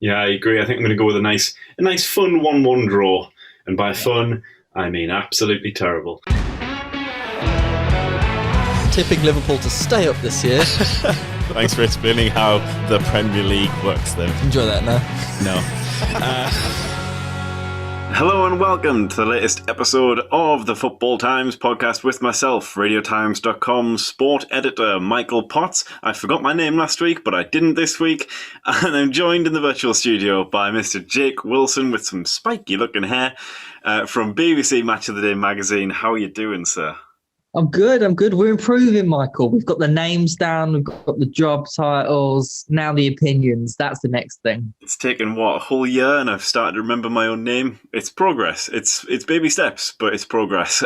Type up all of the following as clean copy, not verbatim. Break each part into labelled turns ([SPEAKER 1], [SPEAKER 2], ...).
[SPEAKER 1] Yeah, I agree. I think I'm going to go with a nice fun 1-1 draw. And by fun, I mean absolutely terrible.
[SPEAKER 2] Tipping Liverpool to stay up this year.
[SPEAKER 3] Thanks for explaining how the Premier League works, though.
[SPEAKER 2] Enjoy that now.
[SPEAKER 3] No.
[SPEAKER 1] Hello and welcome to the latest episode of the Football Times podcast with myself, RadioTimes.com sport editor Michael Potts. I forgot my name last week, but I didn't this week. And I'm joined in the virtual studio by Mr. Jake Wilson with some spiky looking hair from BBC Match of the Day magazine. How are you doing, sir?
[SPEAKER 4] I'm good. We're improving, Michael. We've got the names down. We've got the job titles. Now the opinions. That's the next thing.
[SPEAKER 1] It's taken, a whole year, and I've started to remember my own name. It's progress. It's baby steps, but it's progress.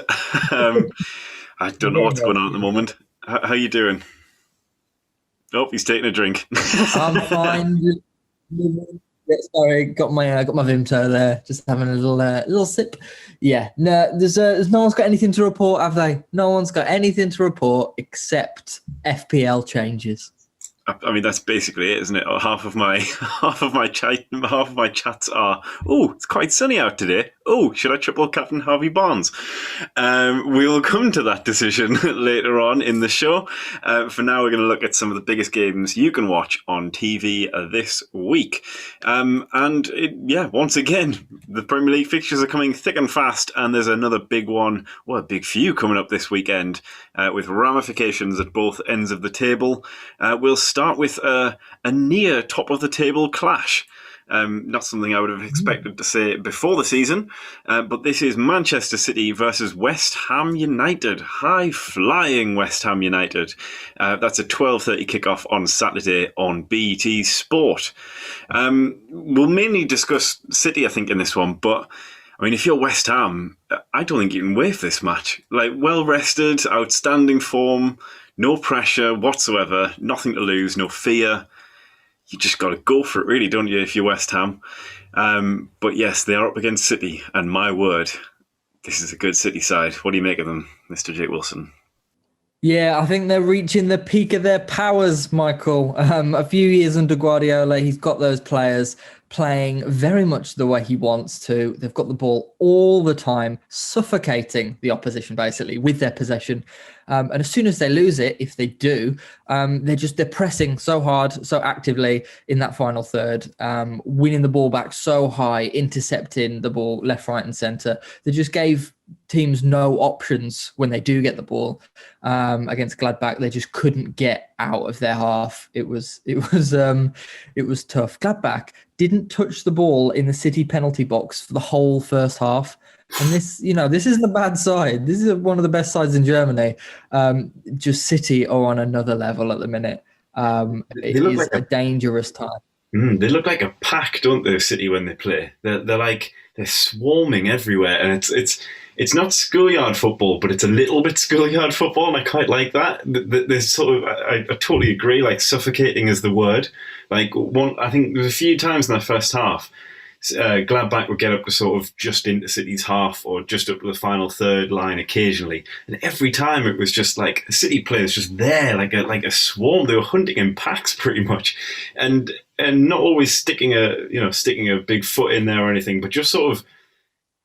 [SPEAKER 1] I don't know what's going on at the moment. How are you doing? Oh, he's taking a drink.
[SPEAKER 4] I'm fine. Sorry, got my Vimto there. Just having a little sip. Yeah, no, there's no one's got anything to report, have they? No one's got anything to report except FPL changes.
[SPEAKER 1] I mean, that's basically it, isn't it? Half of my chats are, oh, it's quite sunny out today. Oh, should I triple captain Harvey Barnes? We will come to that decision later on in the show. For now, we're going to look at some of the biggest games you can watch on TV this week. Once again, the Premier League fixtures are coming thick and fast, and there's another big one, a big few coming up this weekend with ramifications at both ends of the table. We'll start with a near top of the table clash. Not something I would have expected to say before the season, but this is Manchester City versus West Ham United. High-flying West Ham United. That's a 12:30 kickoff on Saturday on BT Sport. We'll mainly discuss City, I think, in this one, but I mean, if you're West Ham, I don't think you can wait for this match. Like, well-rested, outstanding form, no pressure whatsoever, nothing to lose, no fear. You just got to go for it, really, don't you, if you're West Ham? But yes, they are up against City, and my word, this is a good City side. What do you make of them, Mr. Jake Wilson?
[SPEAKER 4] Yeah, I think they're reaching the peak of their powers, Michael. A few years under Guardiola, he's got those players playing very much the way he wants to. They've got the ball all the time, suffocating the opposition, basically, with their possession. And as soon as they lose it, if they do, they're pressing so hard, so actively in that final third, winning the ball back so high, intercepting the ball left, right, and centre. They just gave teams no options when they do get the ball. Against Gladbach, they just couldn't get out of their half. It was tough. Gladbach didn't touch the ball in the City penalty box for the whole first half. And this isn't a bad side. This is one of the best sides in Germany. Just City are on another level at the minute. It is like a dangerous time.
[SPEAKER 1] They look like a pack, don't they, City, when they play? They're swarming everywhere, and it's not schoolyard football, but it's a little bit schoolyard football, and I quite like that. There's sort of, I totally agree. Like, suffocating is the word. I think there was a few times in that first half. Gladbach would get up to sort of just into City's half or just up to the final third line occasionally, and every time it was just like City players just there, like a swarm. They were hunting in packs pretty much, and not always sticking a big foot in there or anything, but just sort of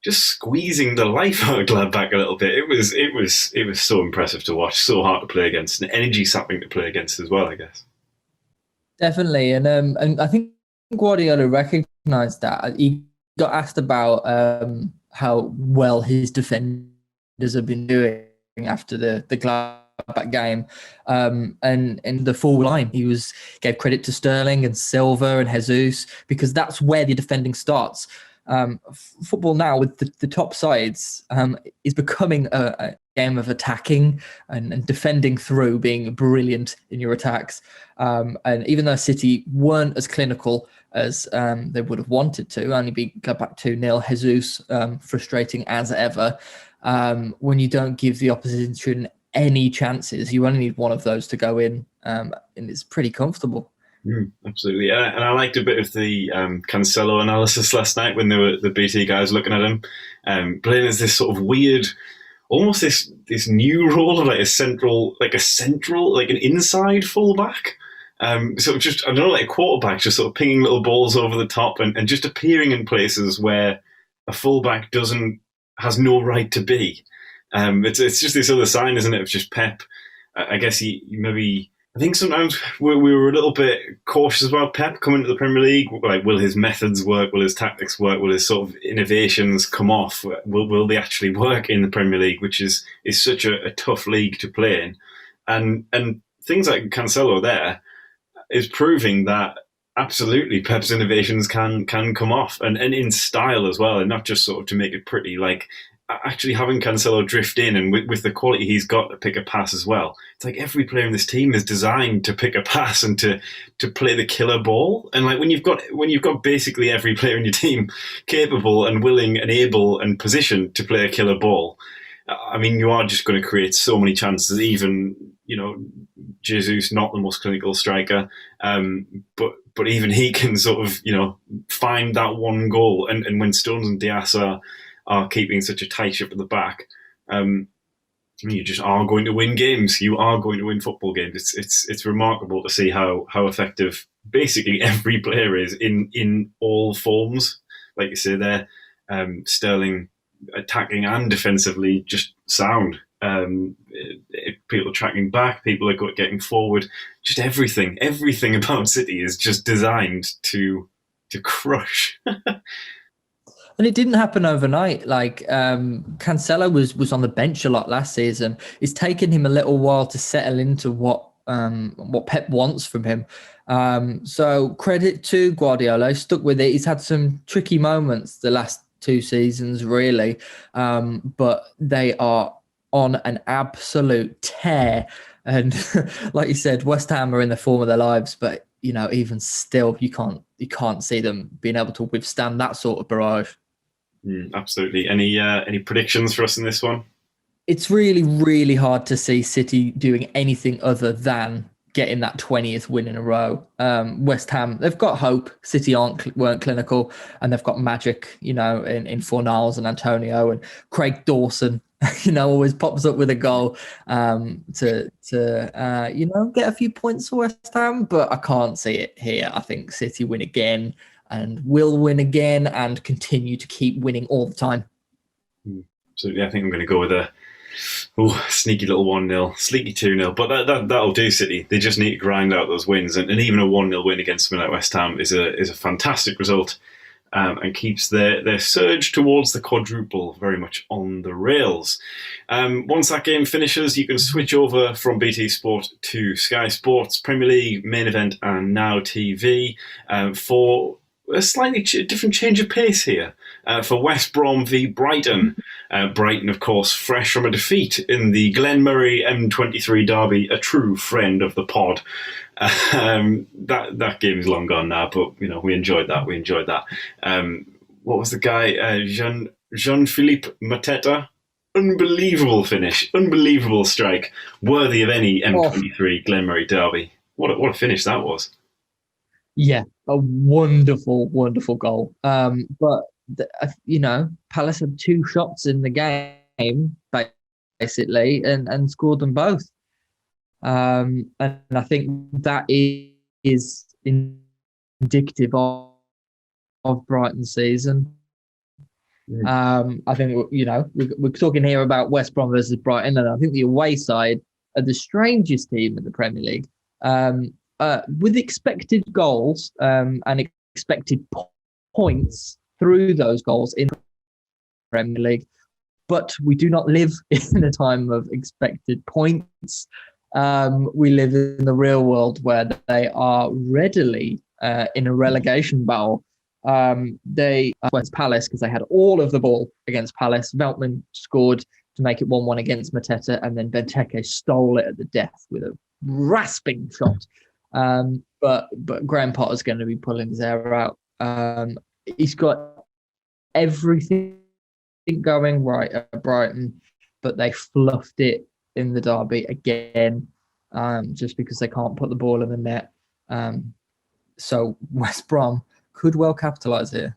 [SPEAKER 1] just squeezing the life out of Gladbach a little bit. It was so impressive to watch, so hard to play against, and energy sapping to play against as well, I guess.
[SPEAKER 4] Definitely, and I think Guardiola recognised that. He got asked about how well his defenders have been doing after the Gladbach game, and the full line. He gave credit to Sterling and Silva and Jesus, because that's where the defending starts. Football now with the top sides is becoming a game of attacking and defending through, being brilliant in your attacks. And even though City weren't as clinical as they would have wanted to, only go back 2-0, Jesus frustrating as ever. When you don't give the opposition any chances, you only need one of those to go in, and it's pretty comfortable.
[SPEAKER 1] Absolutely, and I liked a bit of the Cancelo analysis last night when the BT guys looking at him, playing as this sort of weird, almost this new role of like an inside fullback. Sort of just, I don't know, like a quarterback, just sort of pinging little balls over the top and just appearing in places where a fullback has no right to be. It's just this other sign, isn't it, of just Pep. I guess he maybe. I think sometimes we were a little bit cautious about Pep coming to the Premier League. Like, will his methods work? Will his tactics work? Will his sort of innovations come off? Will they actually work in the Premier League, which is such a tough league to play in? And things like Cancelo there is proving that absolutely Pep's innovations can come off, and in style as well, and not just sort of to make it pretty. Like, actually having Cancelo drift in, and with the quality he's got to pick a pass as well, it's like every player in this team is designed to pick a pass and to play the killer ball. And like when you've got basically every player in your team capable and willing and able and positioned to play a killer ball, I mean, you are just going to create so many chances. Even, Jesus, not the most clinical striker, but even he can sort of find that one goal. And when Stones and Diaz are keeping such a tight ship at the back, you just are going to win games. You are going to win football games. It's remarkable to see how effective basically every player is in all forms. Like you say there, Sterling attacking and defensively just sound. People tracking back, people are getting forward. Just everything about City is just designed to crush.
[SPEAKER 4] And it didn't happen overnight. Like Cancelo was on the bench a lot last season. It's taken him a little while to settle into what Pep wants from him. So credit to Guardiola, stuck with it. He's had some tricky moments the last 2 seasons, really, but they are on an absolute tear. And like you said, West Ham are in the form of their lives, but even still, you can't see them being able to withstand that sort of barrage.
[SPEAKER 1] Absolutely. Any predictions for us in this one?
[SPEAKER 4] It's really, really hard to see City doing anything other than getting that 20th win in a row. West Ham, they've got hope. City weren't clinical, and they've got magic, in Fornals and Antonio, and Craig Dawson, always pops up with a goal to get a few points for West Ham. But I can't see it here. I think City win again, and will win again, and continue to keep winning all the time.
[SPEAKER 1] So yeah, I think I'm going to go with a sneaky little 1-0, sleeky 2-0. But that'll do City. They just need to grind out those wins, and even a 1-0 win against something like West Ham is a fantastic result, and keeps their surge towards the quadruple very much on the rails. Once that game finishes, you can switch over from BT Sport to Sky Sports, Premier League, Main Event, and Now TV for a slightly different change of pace here for West Brom v Brighton. Brighton, of course, fresh from a defeat in the Glen Murray M23 derby, a true friend of the pod. That game is long gone now, but we enjoyed that. What was the guy? Jean-Philippe Mateta. Unbelievable finish, unbelievable strike, worthy of any M23 Glen Murray derby. What a finish that was. Yeah,
[SPEAKER 4] a wonderful, wonderful goal. But Palace had 2 shots in the game, basically, and scored them both. And I think that is indicative of Brighton's season. I think we're talking here about West Brom versus Brighton, and I think the away side are the strangest team in the Premier League. With expected goals and expected points through those goals in the Premier League, but we do not live in a time of expected points. We live in the real world where they are readily in a relegation battle. They went to Palace because they had all of the ball against Palace. Veltman scored to make it 1-1 against Mateta, and then Benteke stole it at the death with a rasping shot. But Graham Potter's going to be pulling his hair out. He's got everything going right at Brighton, but they fluffed it in the derby again, just because they can't put the ball in the net. So West Brom could well capitalise here.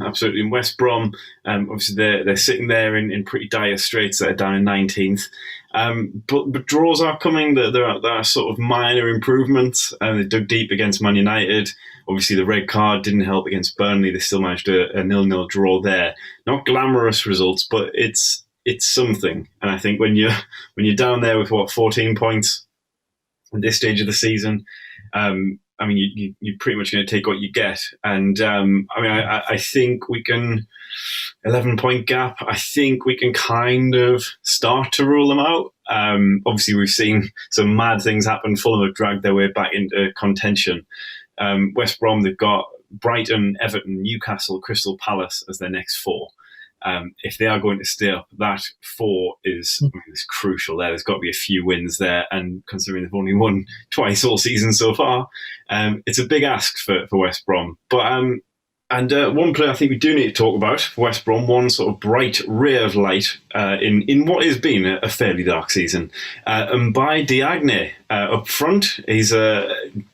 [SPEAKER 1] Absolutely. In West Brom, obviously they're sitting there in pretty dire straits. They're down in 19th. But draws are coming. There are sort of minor improvements. They dug deep against Man United. Obviously, the red card didn't help against Burnley. They still managed a 0-0 draw there. Not glamorous results, but it's something. And I think when you're down there with 14 points at this stage of the season, I mean, you're pretty much going to take what you get. And I think we can 11-point gap. I think we can kind of start to rule them out. Obviously, we've seen some mad things happen. Fulham have dragged their way back into contention. West Brom, they've got Brighton, Everton, Newcastle, Crystal Palace as their next four. If they are going to stay up, that four is crucial there. There's got to be a few wins there, and considering they've only won twice all season so far, it's a big ask for West Brom. But one player I think we do need to talk about for West Brom, one sort of bright ray of light in what has been a fairly dark season. And by Diagne up front, he's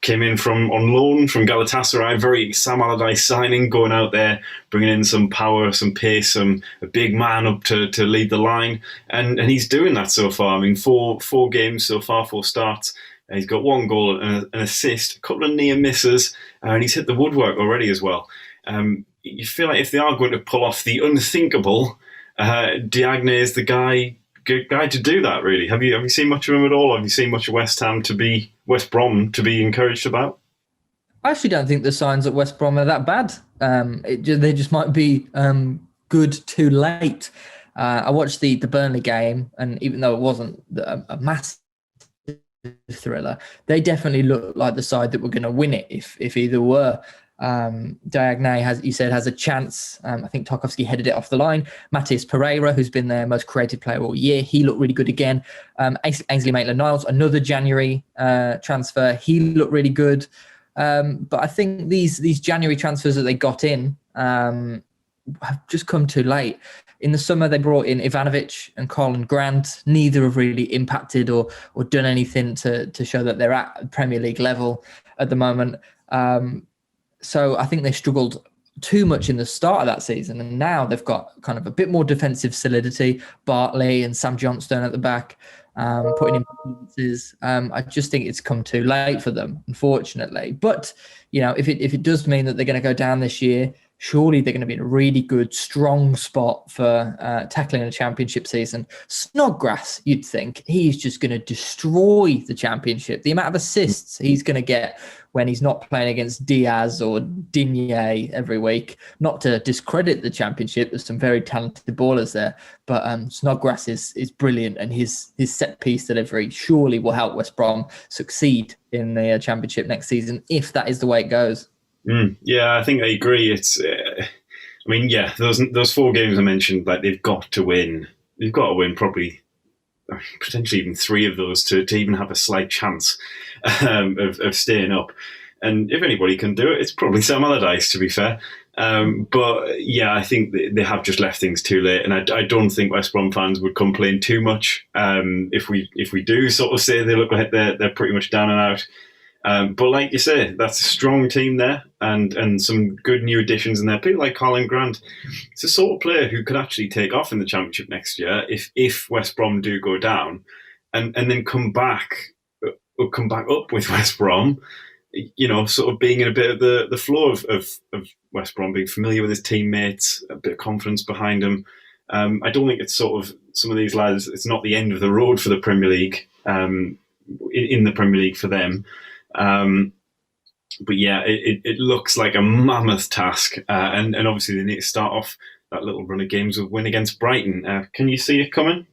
[SPEAKER 1] came in on loan from Galatasaray, very Sam Allardyce signing, going out there, bringing in some power, some pace, a big man up to lead the line. And he's doing that so far. I mean, four games so far, 4 starts. He's got 1 goal and an assist, a couple of near misses, and he's hit the woodwork already as well. You feel like if they are going to pull off the unthinkable, Diagne is the guy to do that. Really, have you seen much of him at all? Have you seen much of West Brom to be encouraged about?
[SPEAKER 4] I actually don't think the signs at West Brom are that bad. They just might be good too late. I watched the Burnley game, and even though it wasn't a massive thriller, they definitely looked like the side that were going to win it if either were. Diagne has a chance. I think Tarkowski headed it off the line. Matías Pereira, who's been their most creative player all year, he looked really good again. Ainsley Maitland-Niles, another January transfer, he looked really good. But I think these January transfers that they got in have just come too late. In the summer, they brought in Ivanovic and Colin Grant. Neither have really impacted or done anything to show that they're at Premier League level at the moment. So I think they struggled too much in the start of that season, and now they've got kind of a bit more defensive solidity. Bartley and Sam Johnstone at the back, putting in performances. I just think it's come too late for them, unfortunately. But if it does mean that they're going to go down this year, surely they're going to be in a really good, strong spot for tackling a championship season. Snodgrass, you'd think, he's just going to destroy the championship. The amount of assists he's going to get when he's not playing against Diaz or Digne every week. Not to discredit the championship, there's some very talented ballers there, but Snodgrass is brilliant, and his set-piece delivery surely will help West Brom succeed in the championship next season, if that is the way it goes.
[SPEAKER 1] Yeah, I think I agree. It's, those 4 games I mentioned, like they've got to win. They've got to win probably, potentially even 3 of those to even have a slight chance of staying up. And if anybody can do it, it's probably Sam Allardyce, to be fair. But yeah, I think they have just left things too late, and I don't think West Brom fans would complain too much if we do sort of say they look like they're pretty much down and out. But like you say, that's a strong team there, and some good new additions in there. People like Colin Grant, it's a sort of player who could actually take off in the Championship next year if West Brom do go down, and then come back up with West Brom. Sort of being in a bit of the flow of West Brom, being familiar with his teammates, a bit of confidence behind him. I don't think it's sort of some of these lads. It's not the end of the road for the Premier League. In the Premier League for them. But yeah, it looks like a mammoth task, and obviously they need to start off that little run of games with win against Brighton. Can you see it coming?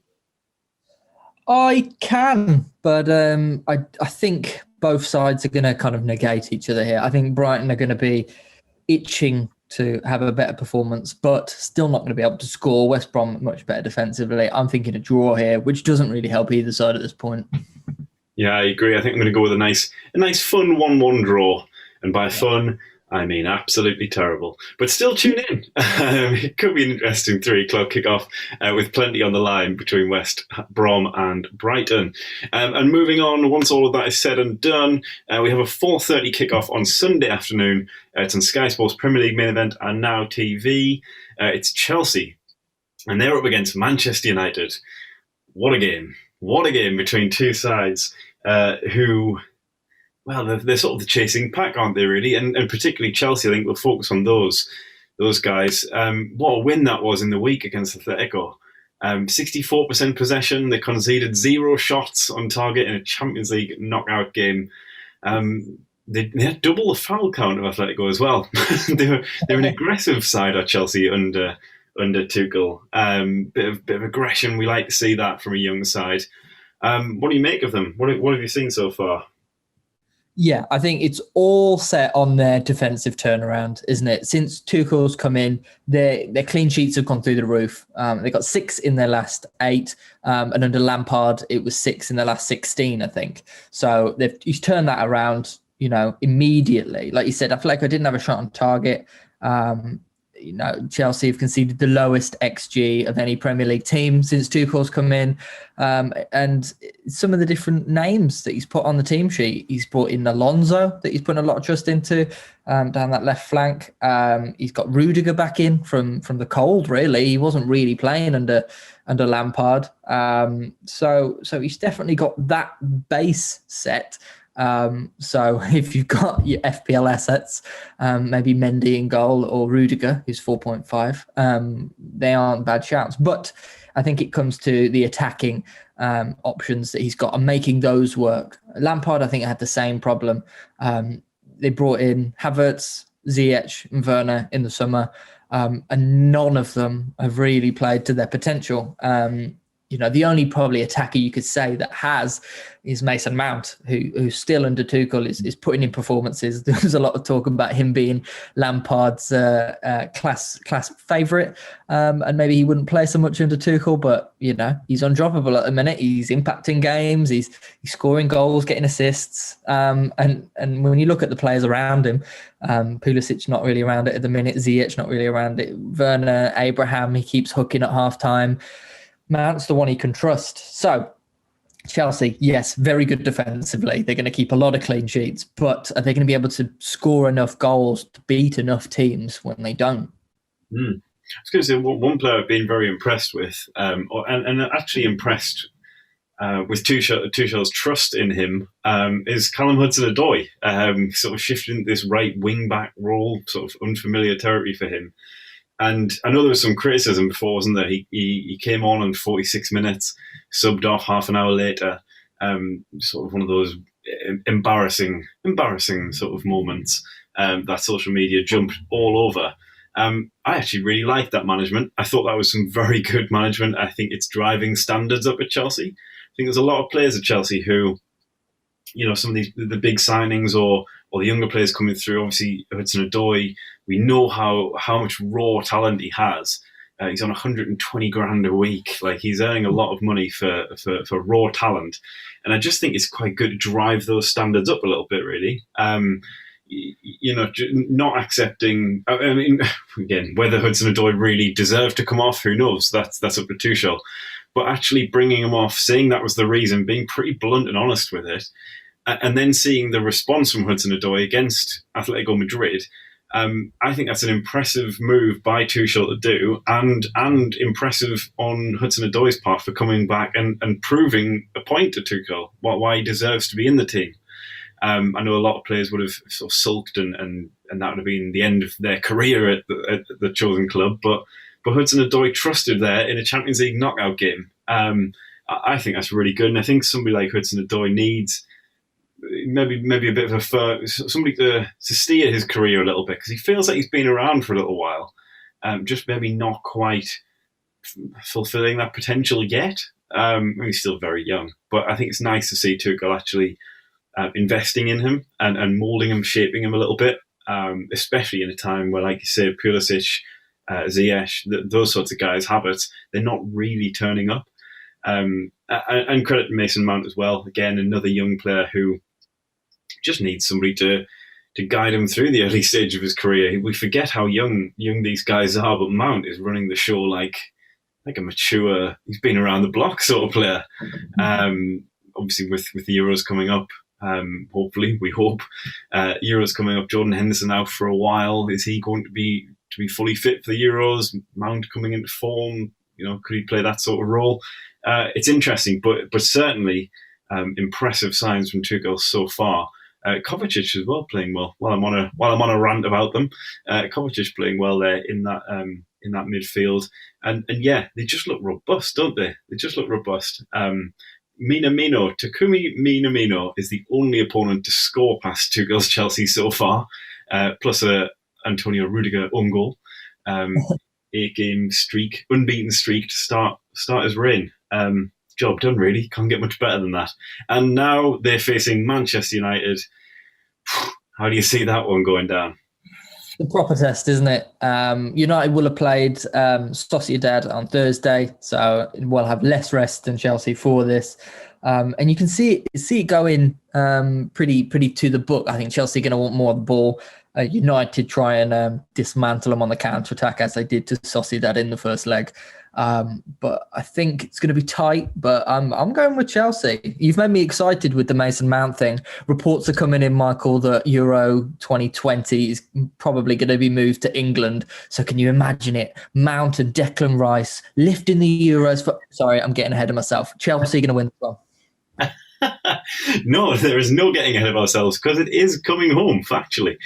[SPEAKER 4] I can, but I think both sides are going to kind of negate each other here. I think Brighton are going to be itching to have a better performance, but still not going to be able to score. West Brom much better defensively. I'm thinking a draw here, which doesn't really help either side at this point. Yeah,
[SPEAKER 1] I agree. I think I'm going to go with a nice fun 1-1 draw. And by fun, I mean, absolutely terrible. But still tune in. It could be an interesting 3 o'clock kickoff with plenty on the line between West Brom and Brighton. And moving on, once all of that is said and done, we have a 4:30 kickoff on Sunday afternoon. It's on Sky Sports Premier League main event and Now TV. It's Chelsea, and they're up against Manchester United. What a game. What a game between two sides who... Well, they're sort of the chasing pack, aren't they, really? And particularly Chelsea, I think we'll focus on those guys. What a win that was in the week against Atletico. 64% possession. They conceded 0 shots on target in a Champions League knockout game. They had double the foul count of Atletico as well. They're an aggressive side at Chelsea under Tuchel. Bit of aggression. We like to see that from a young side. What do you make of them? What have you seen so far?
[SPEAKER 4] Yeah, I think it's all set on their defensive turnaround, isn't it? Since Tuchel's come in, their clean sheets have gone through the roof. They got 6 in their last 8, and under Lampard, it was 6 in the last 16, I think. So he's turned that around, immediately. Like you said, I feel like I didn't have a shot on target. Chelsea have conceded the lowest XG of any Premier League team since Tuchel's come in. And some of the different names that he's put on the team sheet, he's brought in Alonso, that he's putting a lot of trust into down that left flank. He's got Rudiger back in from the cold, really. He wasn't really playing under Lampard. So he's definitely got that base set. So if you've got your FPL assets, maybe Mendy in goal or Rudiger, who's 4.5, they aren't bad shouts. But I think it comes to the attacking options that he's got and making those work. Lampard, I think, had the same problem. They brought in Havertz, Ziyech and Werner in the summer, and none of them have really played to their potential. The only probably attacker you could say that has is Mason Mount, who's still under Tuchel, is putting in performances. There's a lot of talk about him being Lampard's class favourite, and maybe he wouldn't play so much under Tuchel, but he's undroppable at the minute. He's impacting games, he's scoring goals, getting assists, and when you look at the players around him, Pulisic not really around it at the minute, Ziyech not really around it, Werner, Abraham, he keeps hooking at half time. Mount's the one he can trust. So Chelsea, yes, very good defensively. They're going to keep a lot of clean sheets, but are they going to be able to score enough goals to beat enough teams when they don't?
[SPEAKER 1] I was going to say one player I've been very impressed with, and actually impressed with Tuchel's trust in him, is Callum Hudson-Odoi, sort of shifting this right wing back role, sort of unfamiliar territory for him. And I know there was some criticism before, wasn't there? He came on 46 minutes, subbed off half an hour later. Sort of one of those embarrassing sort of moments that social media jumped all over. I actually really liked that management. I thought that was some very good management. I think it's driving standards up at Chelsea. I think there's a lot of players at Chelsea who, some of the big signings or the younger players coming through. Obviously, Hudson-Odoi, we know how much raw talent he has. He's on 120 grand a week. Like, he's earning a lot of money for raw talent. And I just think it's quite good to drive those standards up a little bit, really. Not accepting, I mean, again, whether Hudson-Odoi really deserved to come off, who knows? That's up to Tuchel. But actually bringing him off, saying that was the reason, being pretty blunt and honest with it, and then seeing the response from Hudson-Odoi against Atletico Madrid, I think that's an impressive move by Tuchel to do, and impressive on Hudson-Odoi's part for coming back and proving a point to Tuchel, why he deserves to be in the team. I know a lot of players would have sort of sulked and that would have been the end of their career at the chosen club, but Hudson-Odoi trusted there in a Champions League knockout game. I think that's really good, and I think somebody like Hudson-Odoi needs maybe a bit of somebody to steer his career a little bit, because he feels like he's been around for a little while, just maybe not quite fulfilling that potential yet. He's still very young, but I think it's nice to see Tuchel actually investing in him and moulding him, shaping him a little bit, especially in a time where, like you say, Pulisic, Ziyech, those sorts of guys, Havertz, they're not really turning up. And credit to Mason Mount as well. Again, another young player who just needs somebody to to guide him through the early stage of his career. We forget how young these guys are, but Mount is running the show like a mature, he's been around the block sort of player. Obviously, with the Euros coming up, hopefully, we hope Euros coming up. Jordan Henderson out for a while. Is he going to be fully fit for the Euros? Mount coming into form. Could he play that sort of role? It's interesting, but certainly impressive signs from Tuchel so far. Kovacic as well playing well. While I'm on a rant about them, Kovacic playing well there in that midfield, and yeah, they just look robust, don't they? They just look robust. Takumi Minamino is the only opponent to score past Tuchel's Chelsea so far, plus a Antonio Rudiger own goal. 8-game streak, unbeaten streak to start his reign. Job done, really. Can't get much better than that. And now they're facing Manchester United. How do you see that one going down?
[SPEAKER 4] The proper test, isn't it? United will have played Sociedad on Thursday, so we'll have less rest than Chelsea for this. And you can see it going pretty to the book. I think Chelsea are going to want more of the ball. United try and dismantle them on the counter-attack as they did to Sociedad in the first leg. But I think it's going to be tight, but I'm going with Chelsea. You've made me excited with the Mason Mount thing. Reports are coming in, Michael, that Euro 2020 is probably going to be moved to England. So can you imagine it? Mount and Declan Rice lifting the Euros for... Sorry, I'm getting ahead of myself. Chelsea are going to win this one.
[SPEAKER 1] No, there is no getting ahead of ourselves because it is coming home, factually.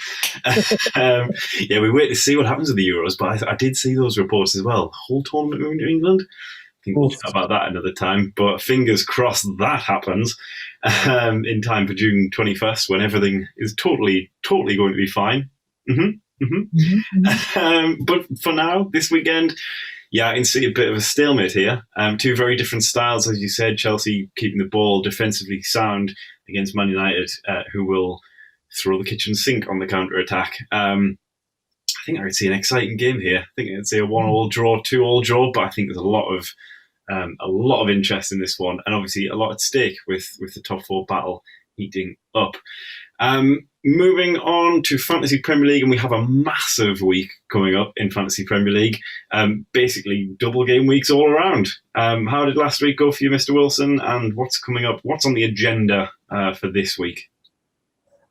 [SPEAKER 1] We wait to see what happens with the Euros, but I did see those reports as well. Whole tournament moving to England. I think we'll chat about that another time, but fingers crossed that happens in time for June 21st when everything is totally going to be fine. But for now, this weekend, yeah, I can see a bit of a stalemate here. Two very different styles, as you said. Chelsea keeping the ball defensively sound against Man United, who will throw the kitchen sink on the counter-attack. I think I could see an exciting game here. I think I'd say a 1-1 draw, 2-2 draw, but I think there's a lot of interest in this one, and obviously a lot at stake with the top four battle heating up. Moving on to Fantasy Premier League, and we have a massive week coming up in Fantasy Premier League. Basically, double game weeks all around. How did last week go for you, Mr. Wilson? And what's coming up? What's on the agenda for this week?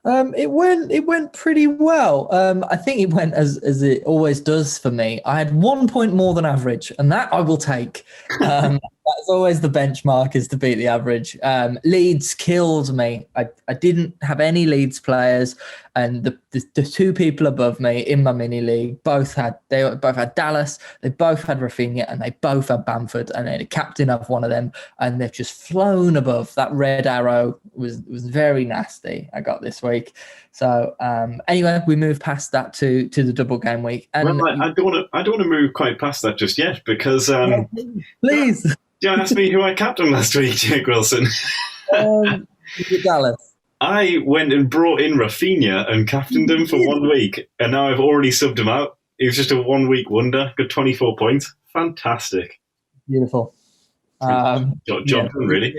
[SPEAKER 4] It went pretty well. I think it went as it always does for me. I had 1 point more than average, and that I will take. That's always the benchmark, is to beat the average. Leeds killed me. I didn't have any Leeds players, and the two people above me in my mini league both had Dallas, they both had Rafinha, and they both had Bamford, and then a captain of one of them, and they've just flown above. That red arrow was very nasty. I got this week. So anyway, we move past that to the double game week. And
[SPEAKER 1] I don't want to move quite past that just yet because
[SPEAKER 4] please.
[SPEAKER 1] Don't ask me who I captained last week, Jake Wilson.
[SPEAKER 4] Dallas.
[SPEAKER 1] I went and brought in Rafinha and captained him for 1 week, and now I've already subbed him out. He was just a 1 week wonder. Got 24 points. Fantastic.
[SPEAKER 4] Beautiful.
[SPEAKER 1] Job done, really.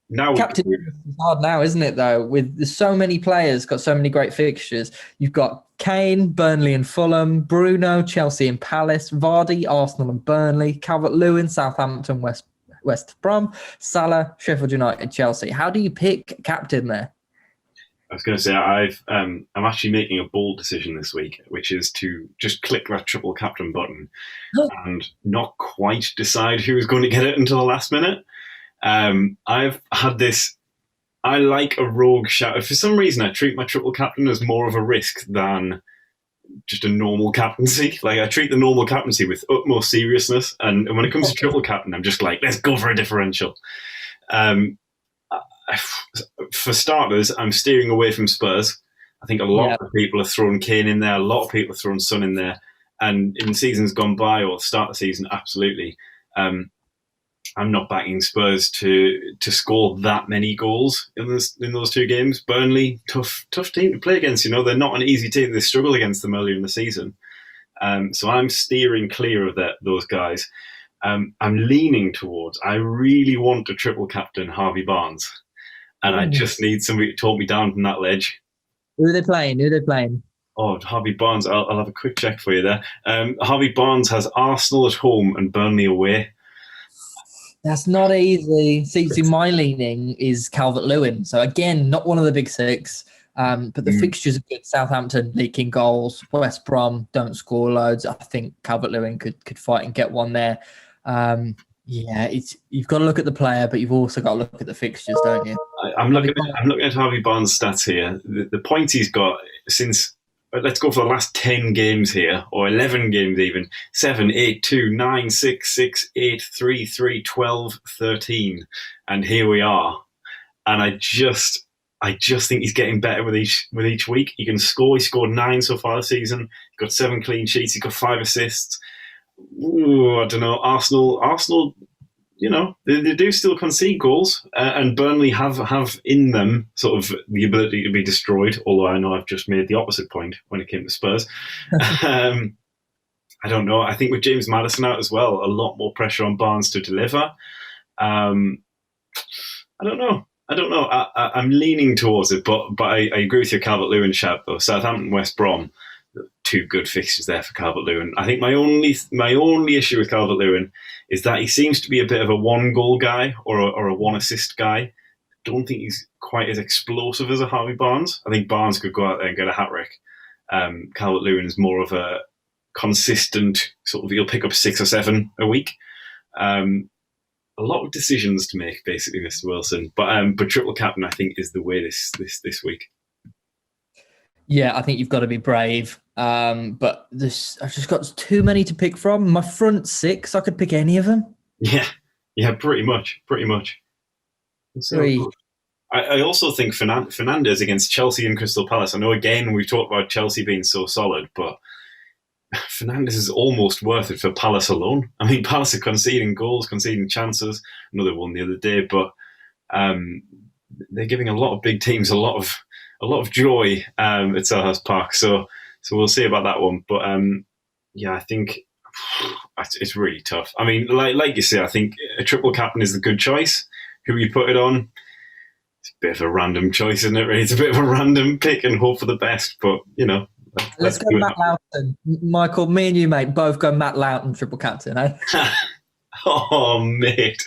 [SPEAKER 1] Now
[SPEAKER 4] captain is hard now, isn't it? Though, with there's so many players, got so many great fixtures. You've got Kane, Burnley and Fulham, Bruno, Chelsea and Palace, Vardy, Arsenal and Burnley, Calvert-Lewin, Southampton, West Brom, Salah, Sheffield United, Chelsea. How do you pick captain there?
[SPEAKER 1] I was going to say I'm actually making a bold decision this week, which is to just click that triple captain button and not quite decide who's going to get it until the last minute. I've had this. I like a rogue shout. For some reason, I treat my triple captain as more of a risk than just a normal captaincy. Like, I treat the normal captaincy with utmost seriousness, and when it comes to triple captain, I'm just like, let's go for a differential. For starters, I'm steering away from Spurs. I think a lot of people have thrown Kane in there. A lot of people have thrown Son in there, and in seasons gone by or start the season, absolutely. I'm not backing Spurs to score that many goals in those two games. Burnley, tough team to play against. They're not an easy team. They struggled against them earlier in the season. So I'm steering clear of those guys. I'm leaning towards, I really want to triple captain Harvey Barnes. And I just need somebody to talk me down from that ledge.
[SPEAKER 4] Who are they playing? Who are they playing?
[SPEAKER 1] Oh, Harvey Barnes. I'll have a quick check for you there. Harvey Barnes has Arsenal at home and Burnley away.
[SPEAKER 4] That's not easy. See, my leaning is Calvert-Lewin. So again, not one of the big six, but the fixtures are good. Southampton leaking goals. West Brom don't score loads. I think Calvert-Lewin could fight and get one there. You've got to look at the player, but you've also got to look at the fixtures, don't you?
[SPEAKER 1] I'm looking at Harvey Barnes' stats here. The points he's got since, let's go for the last 10 games here, or 11 games even. 7, 8, 2, 9, 6, 6, 8, 3, 3, 12, 13. And here we are. And I just think he's getting better with each week. He can score. He scored 9 so far this season. He's got 7 clean sheets. He's got 5 assists. Ooh, I don't know. Arsenal, they do still concede goals, and Burnley have in them sort of the ability to be destroyed, although I know I've just made the opposite point when it came to Spurs. I don't know. I think with James Maddison out as well, a lot more pressure on Barnes to deliver. I don't know. I'm leaning towards it, but I agree with your Calvert-Lewin shout, though. Southampton, West Brom, 2 good fixtures there for Calvert-Lewin. I think my only issue with Calvert-Lewin is that he seems to be a bit of a 1-goal guy or a 1-assist guy. I don't think he's quite as explosive as a Harvey Barnes. I think Barnes could go out there and get a hat-trick. Calvert-Lewin is more of a consistent, sort of, he'll pick up 6 or 7 a week. A lot of decisions to make, basically, Mr. Wilson. But triple captain, I think, is the way this week.
[SPEAKER 4] Yeah, I think you've got to be brave. But I've just got too many to pick from. My front 6, I could pick any of them.
[SPEAKER 1] Yeah, pretty much. So, I also think Fernandes against Chelsea and Crystal Palace. I know, again, we've talked about Chelsea being so solid, but Fernandes is almost worth it for Palace alone. I mean, Palace are conceding goals, conceding chances. Another one the other day, but they're giving a lot of big teams a lot of joy at Selhurst Park. So we'll see about that one. But I think it's really tough. I mean, like you say, I think a triple captain is the good choice. Who you put it on, it's a bit of a random choice, isn't it? Really, it's a bit of a random pick and hope for the best. But
[SPEAKER 4] let's go Matt Loughton. Michael, me and you, mate, both go Matt Loughton triple captain, eh?
[SPEAKER 1] Oh, mate.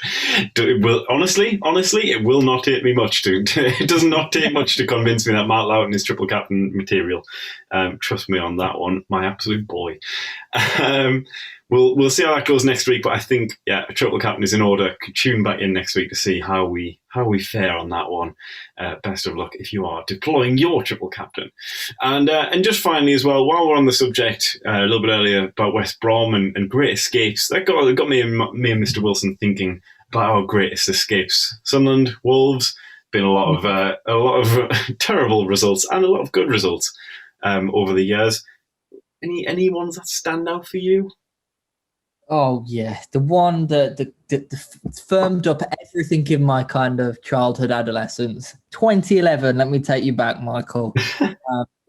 [SPEAKER 1] Honestly, it will not take me much to. It does not take much to convince me that Matt Loughton is triple captain material. Trust me on that one, my absolute boy. We'll see how that goes next week, but I think a triple captain is in order. Tune back in next week to see how we fare on that one. Best of luck if you are deploying your triple captain. And just finally as well, while we're on the subject, a little bit earlier about West Brom and great escapes, that got me and Mr. Wilson thinking about our greatest escapes. Sunderland, Wolves, been a lot of terrible results and a lot of good results over the years. Any ones that stand out for you?
[SPEAKER 4] Oh, yeah. The one that firmed up everything in my kind of childhood, adolescence. 2011, let me take you back, Michael.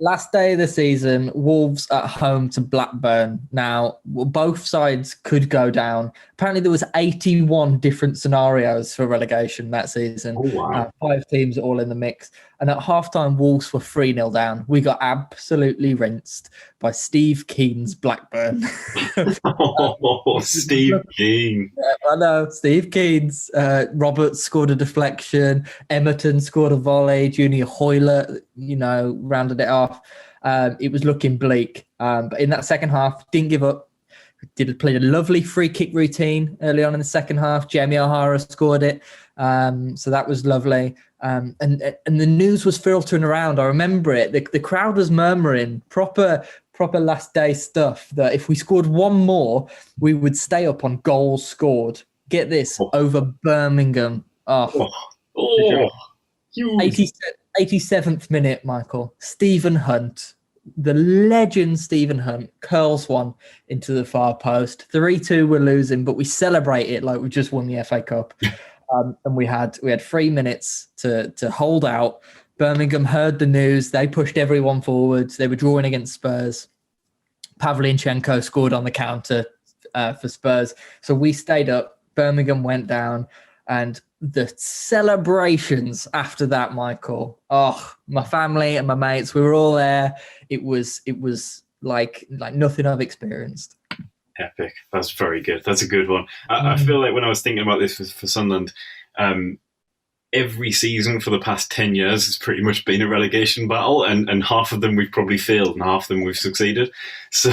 [SPEAKER 4] Last day of the season, Wolves at home to Blackburn. Now, both sides could go down. Apparently, there was 81 different scenarios for relegation that season.
[SPEAKER 1] Oh, wow.
[SPEAKER 4] 5 teams all in the mix. And at halftime, Wolves were 3-0 down. We got absolutely rinsed by Steve Keane's Blackburn.
[SPEAKER 1] Steve Keane.
[SPEAKER 4] I know, Steve Keane's. Roberts scored a deflection. Emerton scored a volley. Junior Hoylett, rounded it off. It was looking bleak. But in that second half, didn't give up. Played a lovely free kick routine early on in the second half. Jamie O'Hara scored it. So that was lovely. And the news was filtering around. I remember it. The crowd was murmuring proper last day stuff that if we scored one more, we would stay up on goals scored. Get this, over Birmingham. 87th minute, Michael. Stephen Hunt, the legend Stephen Hunt, curls one into the far post. 3-2 we're losing, but we celebrate it like we just won the FA Cup. And we had 3 minutes to hold out. Birmingham heard the news. They pushed everyone forwards. They were drawing against Spurs. Pavlyuchenko scored on the counter for Spurs. So we stayed up. Birmingham went down. And the celebrations after that, Michael. Oh, my family and my mates, we were all there. It was like nothing I've experienced.
[SPEAKER 1] Epic. That's very good. That's a good one. I feel like when I was thinking about this for Sunderland, every season for the past 10 years has pretty much been a relegation battle, and half of them we've probably failed and half of them we've succeeded. So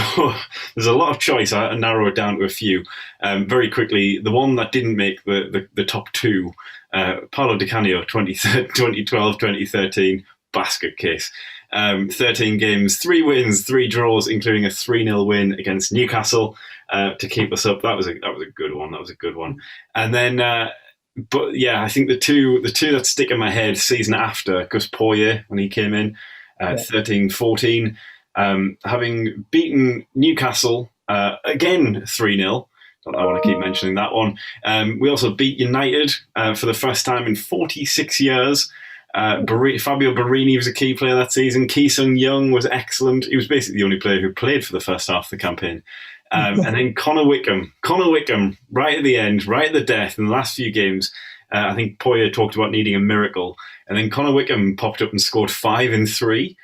[SPEAKER 1] there's a lot of choice. I narrow it down to a few. Very quickly, the one that didn't make the top two, Paolo Di Canio, 2012, 2013, basket case. 13 games, 3 wins, 3 draws, including a 3-0 win against Newcastle to keep us up. That was a good one. That was a good one. And then... but yeah, I think the two that stick in my head season after, Gus Poyet when he came in, 13-14, having beaten Newcastle again 3-0. I want to keep mentioning that one. We also beat United for the first time in 46 years. Fabio Barini was a key player that season. Ki Sung-young was excellent. He was basically the only player who played for the first half of the campaign. And then Connor Wickham, right at the end, right at the death in the last few games. I think Poyet talked about needing a miracle. And then Connor Wickham popped up and scored 5 in 3.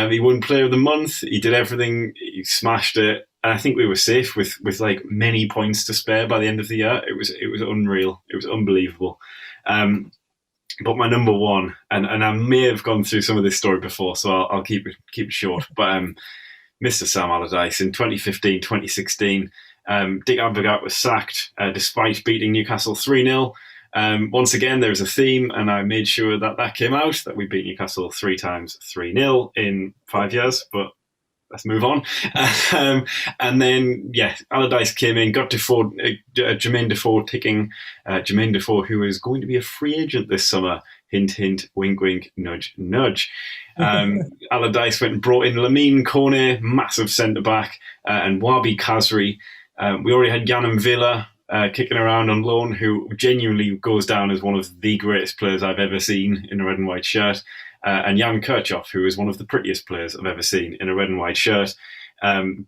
[SPEAKER 1] He won Player of the Month. He did everything. He smashed it. And I think we were safe with like many points to spare by the end of the year. It was unreal. It was unbelievable. But my number one, and I may have gone through some of this story before, so I'll keep it short. But Mr. Sam Allardyce in 2015, 2016, Dick Advocaat was sacked despite beating Newcastle 3-0. Once again, there was a theme, and I made sure that came out, that we beat Newcastle 3 times 3-0 in 5 years, but let's move on. And then, Allardyce came in, got Jermaine Defoe ticking. Jermaine Defoe, who is going to be a free agent this summer. Hint, hint, wink, wink, nudge, nudge. Allardyce went and brought in Lamine Kone, massive centre-back, and Wabi Kazri. We already had Yann Villa kicking around on loan, who genuinely goes down as one of the greatest players I've ever seen in a red and white shirt. And Jan Kirchhoff, who is one of the prettiest players I've ever seen in a red and white shirt.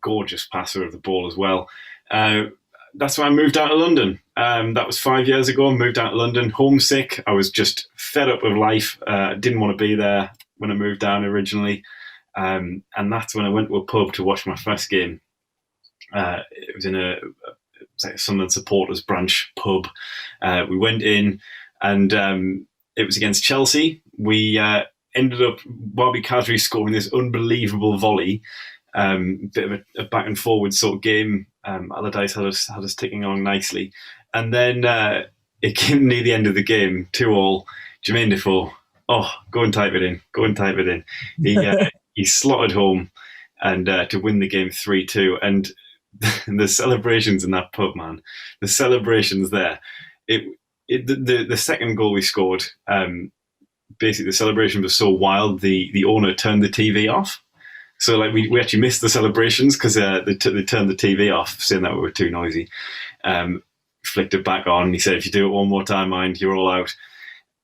[SPEAKER 1] Gorgeous passer of the ball as well. That's why I moved out to London. That was 5 years ago. Moved out to London, homesick. I was just fed up with life. Didn't want to be there when I moved down originally. And that's when I went to a pub to watch my first game. It was in a Sunderland supporters branch pub. We went in, and it was against Chelsea. We ended up Bobby Kazri scoring this unbelievable volley. Bit of a back and forward sort of game. Allardyce had us ticking on nicely, and then it came near the end of the game, 2-2. Jermaine Defoe, go and type it in. He slotted home and to win the game 3-2. And the celebrations in that pub, man, the celebrations there. The second goal we scored, basically the celebration was so wild, the owner turned the TV off. So like we actually missed the celebrations because they turned the TV off, saying that we were too noisy. Flicked it back on. He said, "If you do it one more time, mind, you're all out."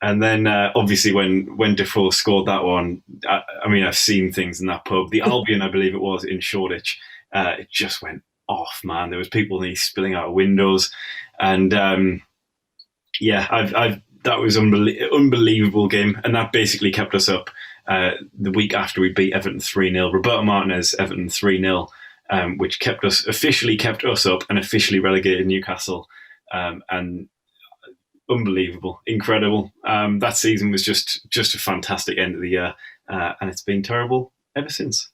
[SPEAKER 1] And then obviously when Defoe scored that one, I mean, I've seen things in that pub. The Albion, I believe it was, in Shoreditch, it just went off, man. There was people spilling out of windows, and that was unbelievable game, and that basically kept us up. The week after we beat Everton 3-0, Roberto Martinez, Everton 3-0, which officially kept us up and officially relegated Newcastle. And unbelievable, incredible. That season was just a fantastic end of the year, and it's been terrible ever since.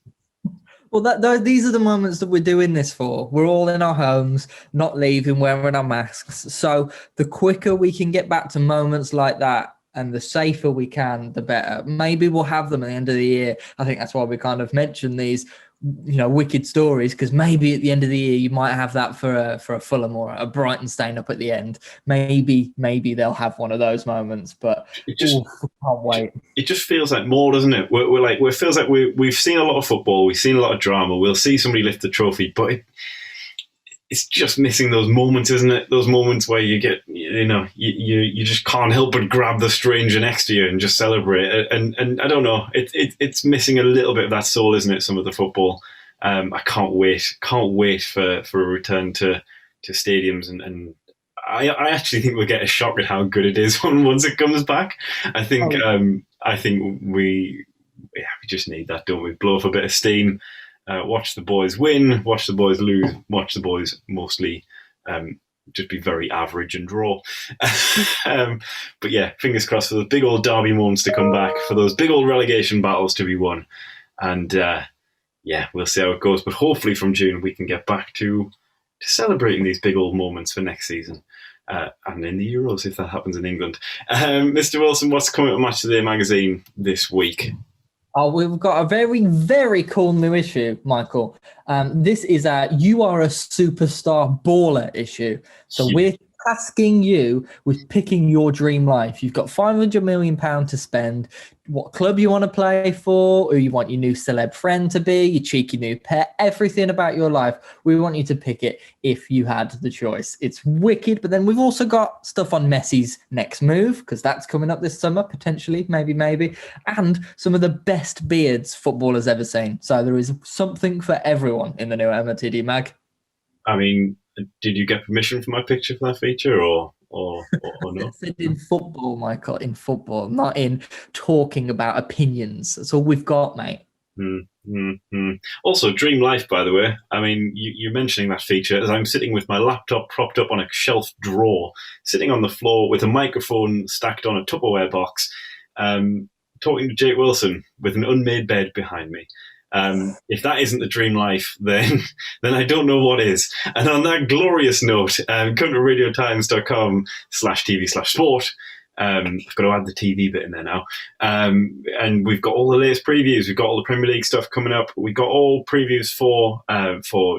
[SPEAKER 4] Well, these are the moments that we're doing this for. We're all in our homes, not leaving, wearing our masks. So the quicker we can get back to moments like that, and the safer we can, the better. Maybe we'll have them at the end of the year. I think that's why we kind of mention these, wicked stories, because maybe at the end of the year you might have that for a Fulham or a Brighton staying up at the end. Maybe they'll have one of those moments, but can't wait.
[SPEAKER 1] It just feels like more, doesn't it? It feels like we've seen a lot of football, we've seen a lot of drama. We'll see somebody lift the trophy, but it's just missing those moments, isn't it? Those moments where you get, you just can't help but grab the stranger next to you and just celebrate. And I don't know, it's missing a little bit of that soul, isn't it? Some of the football. I can't wait for a return to stadiums, and I actually think we'll get a shock at how good it is once it comes back. I think we just need that, don't we? Blow off a bit of steam, watch the boys win, watch the boys lose, watch the boys mostly just be very average and draw. But yeah, fingers crossed for the big old derby moments to come back, for those big old relegation battles to be won. And yeah, we'll see how it goes. But hopefully from June we can get back to celebrating these big old moments for next season. And in the Euros, if that happens in England. Mr. Wilson, what's coming up Match Today magazine this week?
[SPEAKER 4] Oh, we've got a very, very cool new issue, Michael. This is a You Are a Superstar Baller issue. So we're tasking you with picking your dream life. You've got £500 million to spend, what club you want to play for, who you want your new celeb friend to be, your cheeky new pet, everything about your life. We want you to pick it if you had the choice. It's wicked, but then we've also got stuff on Messi's next move, because that's coming up this summer, potentially, maybe, and some of the best beards footballers ever seen. So there is something for everyone in the new MTD mag.
[SPEAKER 1] I mean, did you get permission for my picture for that feature, or no?
[SPEAKER 4] In football, Michael, in football, not in talking about opinions. That's all we've got, mate.
[SPEAKER 1] Also, Dream Life, by the way. I mean, you're mentioning that feature as I'm sitting with my laptop propped up on a shelf drawer, sitting on the floor with a microphone stacked on a Tupperware box, talking to Jake Wilson with an unmade bed behind me. If that isn't the dream life, then I don't know what is. And on that glorious note, come to radiotimes.com/TV/sport. I've got to add the TV bit in there now. And we've got all the latest previews. We've got all the Premier League stuff coming up. We've got all previews for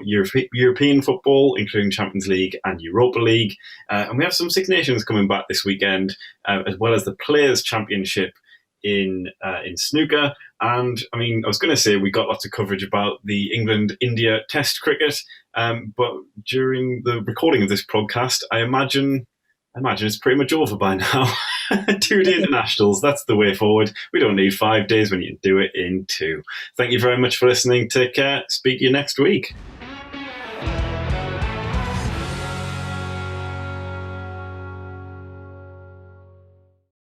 [SPEAKER 1] European football, including Champions League and Europa League. And we have some Six Nations coming back this weekend, as well as the Players' Championship in snooker. And I mean, I was going to say we got lots of coverage about the England-India Test cricket, but during the recording of this podcast, I imagine it's pretty much over by now. 2-day internationals, that's the way forward. We don't need 5 days when you can do it in 2. Thank you very much for listening. Take care. Speak to you next week.